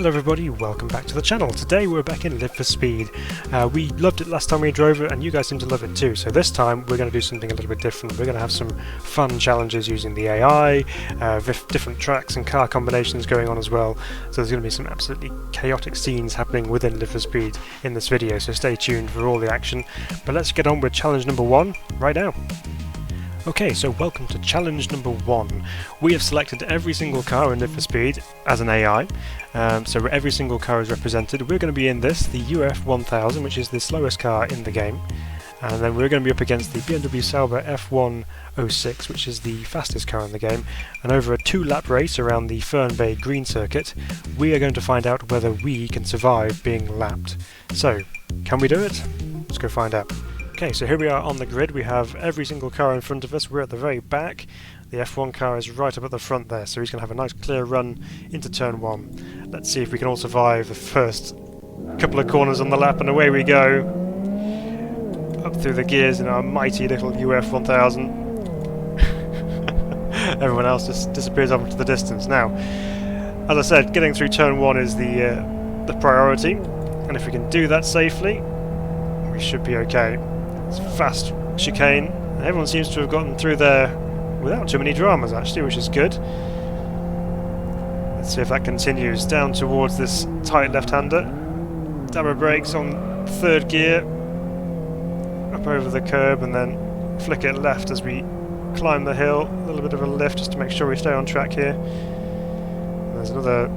Hello everybody, welcome back to the channel. Today we're back in Live for Speed. We loved it last time we drove it and you guys seem to love it too, so this time we're going to do something a little bit different. We're going to have some fun challenges using the AI, different tracks and car combinations going on as well, so there's going to be some absolutely chaotic scenes happening within Live for Speed in this video, so stay tuned for all the action. But let's get on with challenge number 1 right now. Okay, so welcome to challenge number 1. We have selected every single car in Live for Speed as an AI, so every single car is represented. We're going to be in this, the UF 1000, which is the slowest car in the game, and then we're going to be up against the BMW Sauber F106, which is the fastest car in the game, and over a 2-lap race around the Fern Bay Green Circuit, we are going to find out whether we can survive being lapped. So, can we do it? Let's go find out. Okay, so here we are on the grid. We have every single car in front of us. We're at the very back. The F1 car is right up at the front there, so he's going to have a nice clear run into turn 1. Let's see if we can all survive the first couple of corners on the lap, and away we go. Up through the gears in our mighty little UF 1000. Everyone else just disappears off into the distance. Now, as I said, getting through turn 1 is the priority, and if we can do that safely, we should be okay. It's a fast chicane, and everyone seems to have gotten through there without too many dramas actually, which is good. Let's see if that continues. Down towards this tight left-hander. Dab our brakes on 3rd gear. Up over the curb and then flick it left as we climb the hill. A little bit of a lift just to make sure we stay on track here. There's another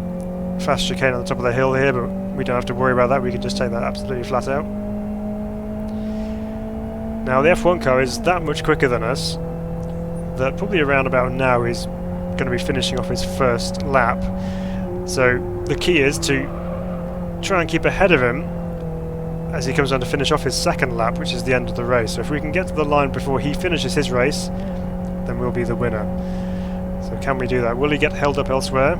fast chicane on the top of the hill here, but we don't have to worry about that. We can just take that absolutely flat out. Now the F1 car is that much quicker than us that probably around about now he's going to be finishing off his first lap. So the key is to try and keep ahead of him as he comes on to finish off his 2nd lap, which is the end of the race. So if we can get to the line before he finishes his race, then we'll be the winner. So can we do that? Will he get held up elsewhere,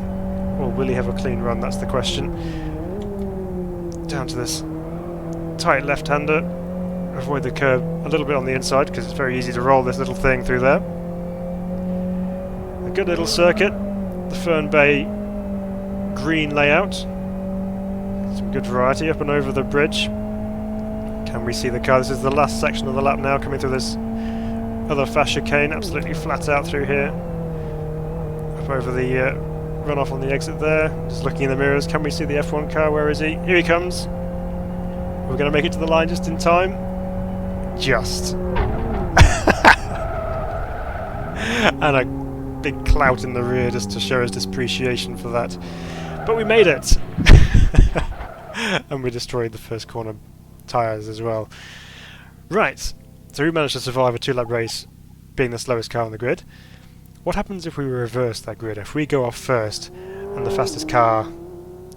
or will he have a clean run? That's the question. Down to this tight left-hander. Avoid the curb a little bit on the inside because it's very easy to roll this little thing through there. A good little circuit, the Fern Bay green layout. Some good variety up and over the bridge. Can we see the car? This is the last section of the lap now, coming through this other fast chicane, absolutely flat out through here. Up over the runoff on the exit there. Just looking in the mirrors, can we see the F1 car? Where is he? Here he comes. We're going to make it to the line just in time. Just. And a big clout in the rear just to show his appreciation for that. But we made it! And we destroyed the first corner tyres as well. Right, so we managed to survive a 2-lap race being the slowest car on the grid. What happens if we reverse that grid? If we go off first and the fastest car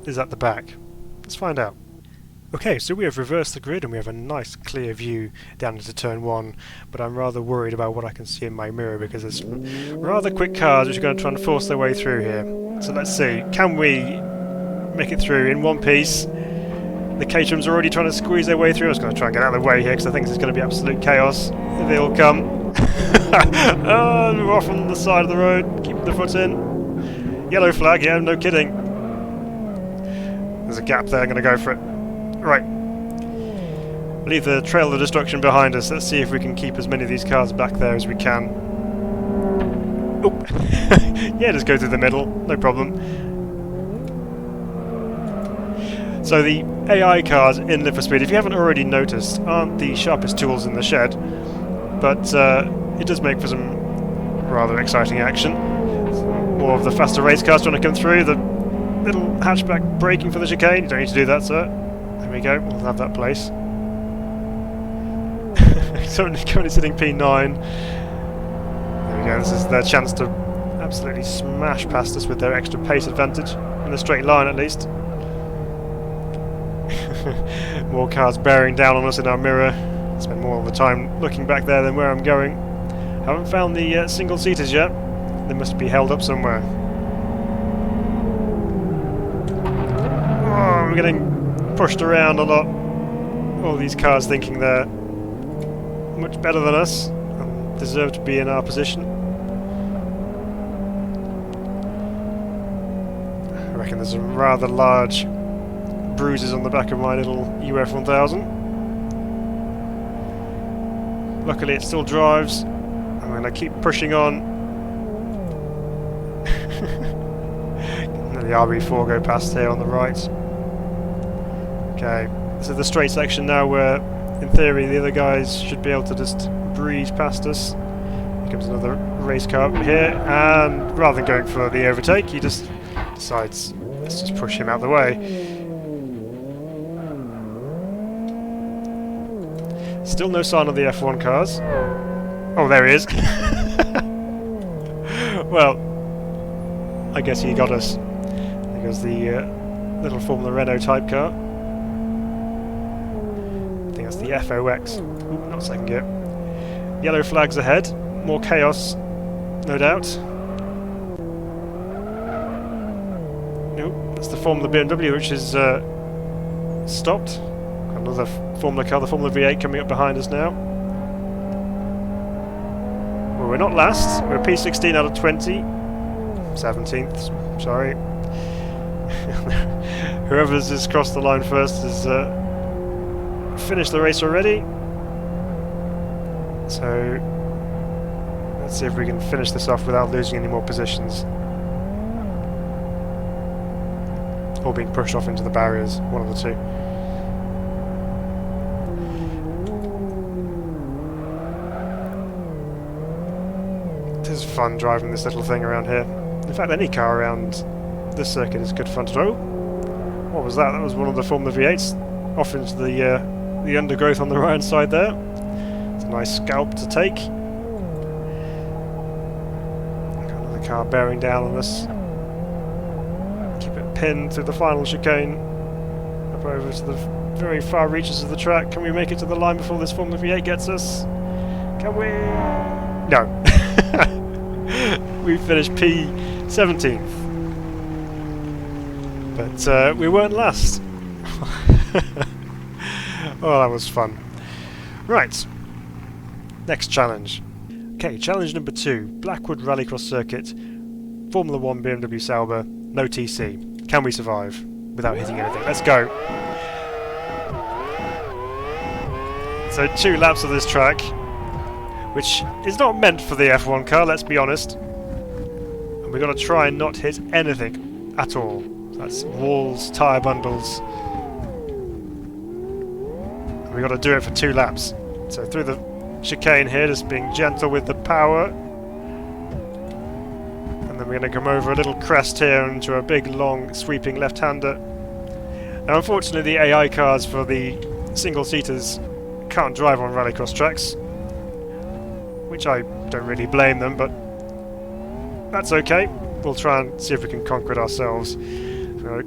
is at the back? Let's find out. Okay, so we have reversed the grid and we have a nice clear view down into turn 1, but I'm rather worried about what I can see in my mirror because there's some rather quick cars which are going to try and force their way through here. So let's see, can we make it through in one piece? The Caterhams are already trying to squeeze their way through. I'm just going to try and get out of the way here because I think this is going to be absolute chaos. Here they all come. Oh, we're off on the side of the road, keep the foot in. Yellow flag, yeah, no kidding. There's a gap there, I'm going to go for it. Right, leave the trail of destruction behind us. Let's see if we can keep as many of these cars back there as we can. Oh, yeah, just go through the middle, no problem. So the AI cars in Live for Speed, if you haven't already noticed, aren't the sharpest tools in the shed, but it does make for some rather exciting action. More of the faster race cars trying to come through, the little hatchback braking for the chicane. You don't need to do that, sir. There we go, we'll have that place. So currently sitting P9. There we go, this is their chance to absolutely smash past us with their extra pace advantage, in a straight line at least. More cars bearing down on us in our mirror. Spend more of the time looking back there than where I'm going. Haven't found the single-seaters yet. They must be held up somewhere. Oh, I'm getting pushed around a lot. All these cars thinking they're much better than us and deserve to be in our position. reckon there's some rather large bruises on the back of my little UF 1000. Luckily it still drives. I'm going to keep pushing on. And then the RB4 go past here on the right. Okay, this is the straight section now where, in theory, the other guys should be able to just breeze past us. Here comes another race car up here, and rather than going for the overtake, he just decides, let's just push him out of the way. Still no sign of the F1 cars. Oh, there he is. Well, I guess he got us. There goes the little Formula Renault type car. I think that's the FOX. Ooh, not second gear. Yellow flags ahead. More chaos, no doubt. Nope, that's the Formula BMW, which is stopped. Another Formula car, the Formula V8 coming up behind us now. Well, we're not last. We're P16 out of 20. 17th, sorry. Whoever's has crossed the line first has finished the race already. So let's see if we can finish this off without losing any more positions. Or being pushed off into the barriers, one of the two. It is fun driving this little thing around here. In fact, any car around this circuit is good fun to drive. What was that? That was one of the Formula V8s off into the undergrowth on the right hand side there. It's a nice scalp to take. Got another car bearing down on us. Keep it pinned through the final chicane up over to the very far reaches of the track. Can we make it to the line before this Formula V8 gets us? Can we? No. We finished P17th. But we weren't last. Oh, that was fun. Right. Next challenge. Okay, challenge number 2. Blackwood Rallycross Circuit. Formula 1 BMW Sauber. No TC. Can we survive without hitting anything? Let's go. So 2 laps of this track, which is not meant for the F1 car, let's be honest. And we've got to try and not hit anything at all. That's walls, tyre bundles. And we've got to do it for 2 laps. So through the chicane here, just being gentle with the power. And then we're going to come over a little crest here into a big, long, sweeping left-hander. Now, unfortunately, the AI cars for the single-seaters can't drive on rallycross tracks, which I don't really blame them, but that's okay. We'll try and see if we can conquer it ourselves.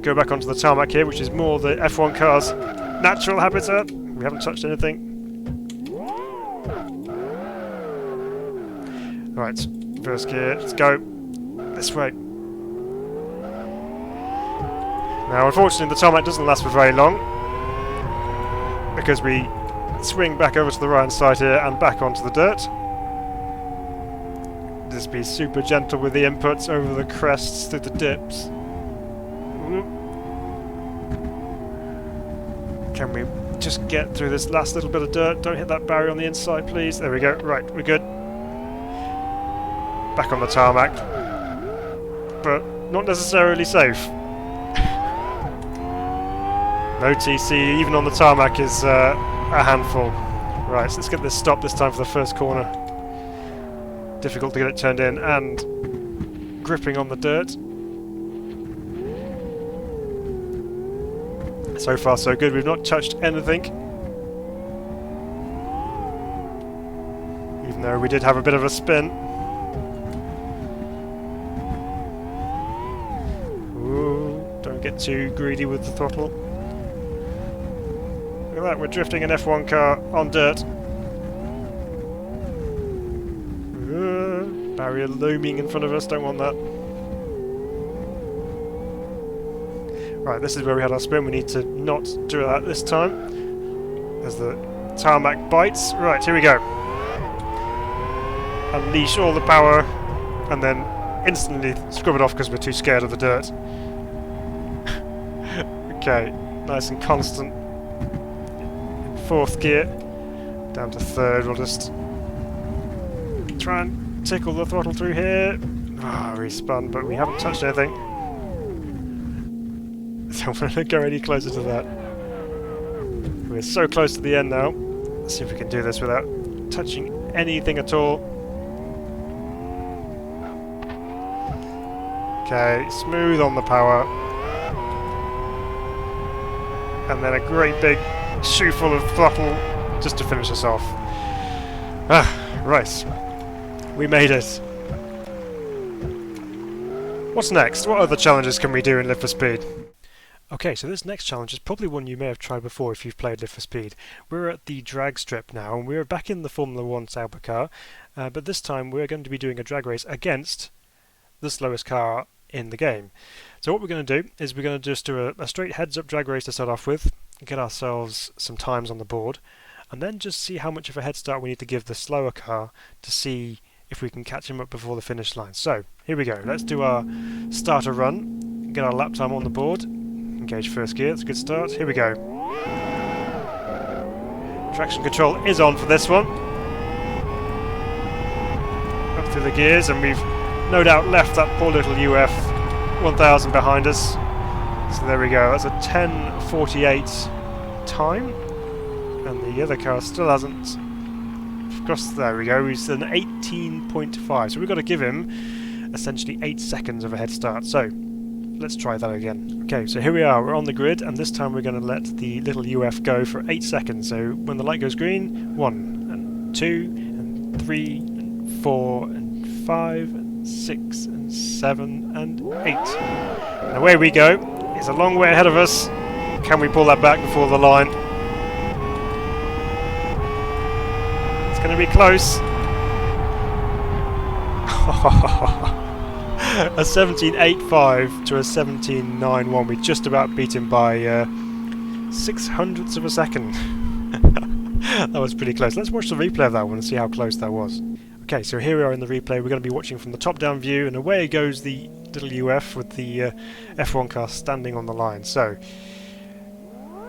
Go back onto the tarmac here, which is more the F1 car's natural habitat. We haven't touched anything. Right, first gear, let's go this way. Now, unfortunately, the tarmac doesn't last for very long because we swing back over to the right hand side here and back onto the dirt. Just be super gentle with the inputs over the crests through the dips. Can we just get through this last little bit of dirt? Don't hit that barrier on the inside, please. There we go. Right, we're good. Back on the tarmac. But not necessarily safe. No TC, even on the tarmac, is a handful. Right, so let's get this stopped this time for the first corner. Difficult to get it turned in, and gripping on the dirt. So far so good, we've not touched anything. Even though we did have a bit of a spin. Ooh, don't get too greedy with the throttle. Look at that, we're drifting an F1 car on dirt. Barrier looming in front of us, don't want that. Right, this is where we had our spin, we need to not do that this time. As the tarmac bites. Right, here we go. Unleash all the power, and then instantly scrub it off because we're too scared of the dirt. Okay, nice and constant. In 4th gear, down to 3rd. We'll just try and tickle the throttle through here. Ah, we spun, but we haven't touched anything. So we're not going to go any closer to that. We're so close to the end now. Let's see if we can do this without touching anything at all. Okay, smooth on the power. And then a great big shoe full of throttle just to finish us off. Ah, right. We made it. What's next? What other challenges can we do in Live for Speed? Okay, so this next challenge is probably one you may have tried before if you've played Live for Speed. We're at the drag strip now, and we're back in the Formula 1 Sauber car, but this time we're going to be doing a drag race against the slowest car in the game. So what we're going to do is we're going to just do a straight heads-up drag race to start off with, get ourselves some times on the board, and then just see how much of a head start we need to give the slower car to see if we can catch him up before the finish line. So, here we go. Let's do our starter run, get our lap time on the board, engage 1st gear, that's a good start. Here we go. Traction control is on for this one. Up through the gears, and we've no doubt left that poor little UF 1000 behind us. So there we go, that's a 10:48 time. And the other car still hasn't crossed. There we go, he's an 18.5. So we've got to give him essentially 8 seconds of a head start. So let's try that again. Okay, so here we are, we're on the grid, and this time we're going to let the little UF go for 8 seconds. So when the light goes green, 1 and 2 and 3 and 4 and 5 and 6 and 7 and 8. And away we go. It's a long way ahead of us. Can we pull that back before the line? It's going to be close. A 17.85 to a 17.91. We just about beat him by 0.06 of a second. That was pretty close. Let's watch the replay of that one and see how close that was. Okay, so here we are in the replay. We're going to be watching from the top-down view, and away goes the little UF with the F1 car standing on the line. So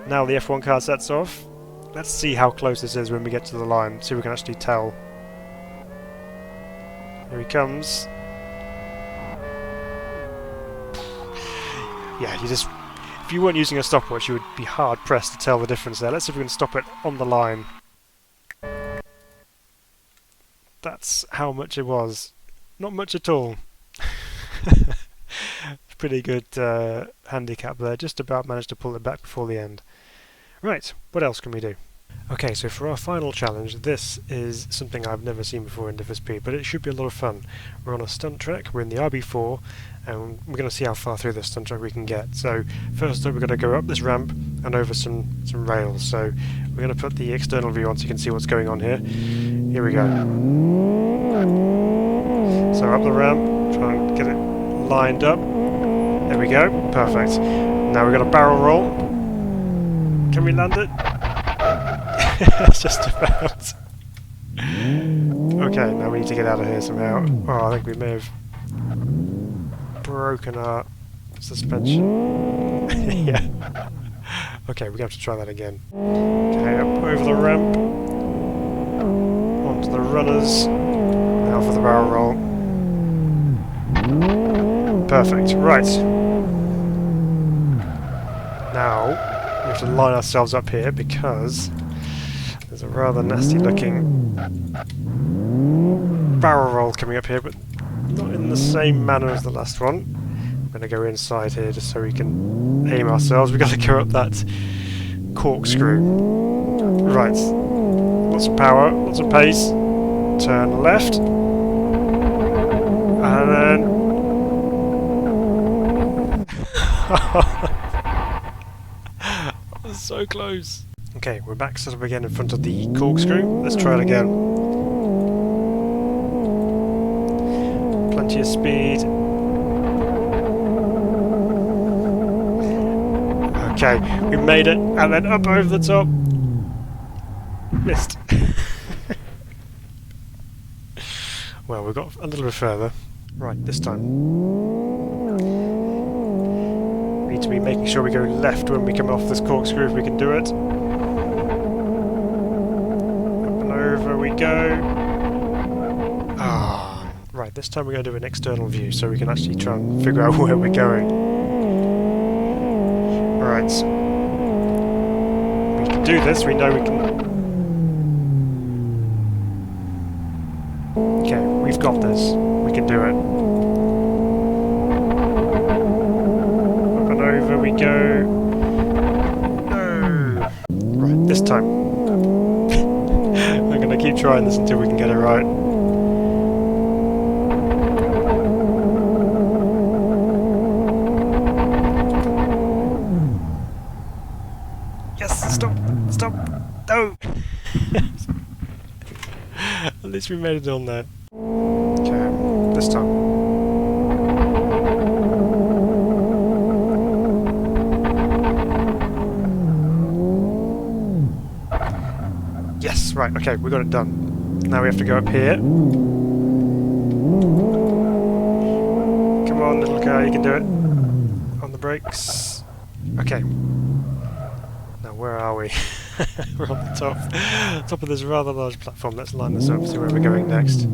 now the F1 car sets off. Let's see how close this is when we get to the line, so we can actually tell. Here he comes. Yeah, if you weren't using a stopwatch, you would be hard pressed to tell the difference there. Let's see if we can stop it on the line. That's how much it was. Not much at all. Pretty good handicap there. Just about managed to pull it back before the end. Right, what else can we do? Okay, so for our final challenge, this is something I've never seen before in Live for Speed, but it should be a lot of fun. We're on a stunt track, we're in the RB4, and we're going to see how far through this stunt track we can get. So first up, we're going to go up this ramp and over some rails. So we're going to put the external view on so you can see what's going on here. Here we go. So up the ramp, try and get it lined up. There we go, perfect. Now we've got a barrel roll. Can we land it? Just about. Okay, now we need to get out of here somehow. Oh, I think we may have broken our suspension. Yeah. Okay, we're going to have to try that again. Okay, up over the ramp. Onto the runners. Now for the barrel roll. Perfect, right. Now, we have to line ourselves up here because there's a rather nasty looking barrel roll coming up here, but not in the same manner as the last one. I'm going to go inside here just so we can aim ourselves. We've got to go up that corkscrew. Right, lots of power, lots of pace. Turn left. And then... so close. Okay, we're back set up again in front of the corkscrew. Let's try it again. Plenty of speed. Okay, we made it, and then up over the top. Missed. Well, we've got a little bit further. Right, this time. We need to be making sure we go left when we come off this corkscrew if we can do it. Up and over we go. Ah, right, this time we're going to do an external view so we can actually try and figure out where we're going. Right, so we can do this, we know we can... Okay, we've got this, we can do it. Up and over we go. No! Right, this time. I'm going to keep trying this until we can get it right. Yes, stop, stop, no! At least we made it on there. Okay, this time. Yes, right, okay, we got it done. Now we have to go up here. Come on, little guy, you can do it. On the brakes. Okay. Now, where are we? We're on the top of this rather large platform. Let's line this up, see where we're going next.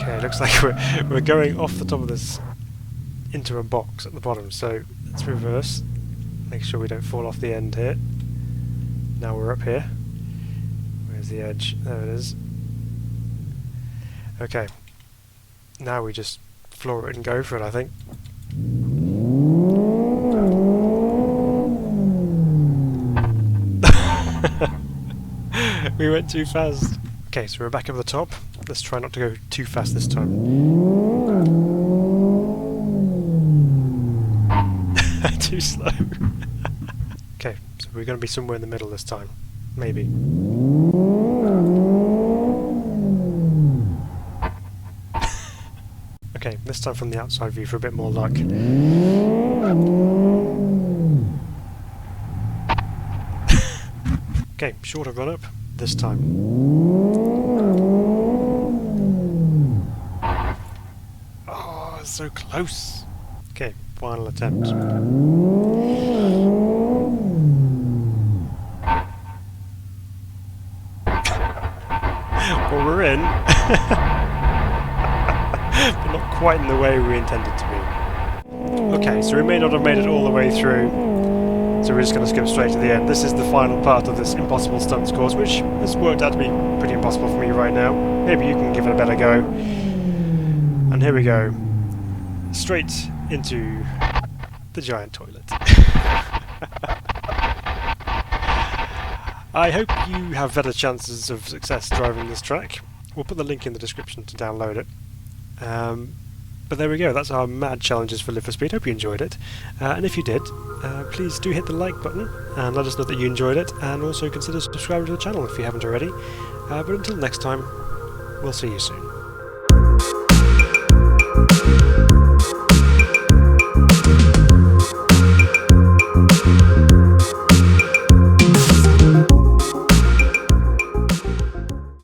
Okay, looks like we're going off the top of this into a box at the bottom, so let's reverse. Make sure we don't fall off the end here. Now we're up here. Where's the edge? There it is. Okay. Now we just floor it and go for it, I think. We went too fast. Okay, so we're back up at the top. Let's try not to go too fast this time. Too slow. Okay, so we're going to be somewhere in the middle this time. Maybe. Okay, this time from the outside view for a bit more luck. Okay, shorter run up this time. Oh, so close. Okay, final attempt. Well, we're in. But not quite in the way we intended to be. Okay, so we may not have made it all the way through. So we're just going to skip straight to the end. This is the final part of this impossible stunts course, which has worked out to be pretty impossible for me right now. Maybe you can give it a better go. And here we go. Straight into the giant toilet. I hope you have better chances of success driving this track. We'll put the link in the description to download it. But there we go, that's our mad challenges for Live for Speed. Hope you enjoyed it. And if you did, please do hit the like button and let us know that you enjoyed it, and also consider subscribing to the channel if you haven't already. But until next time, we'll see you soon.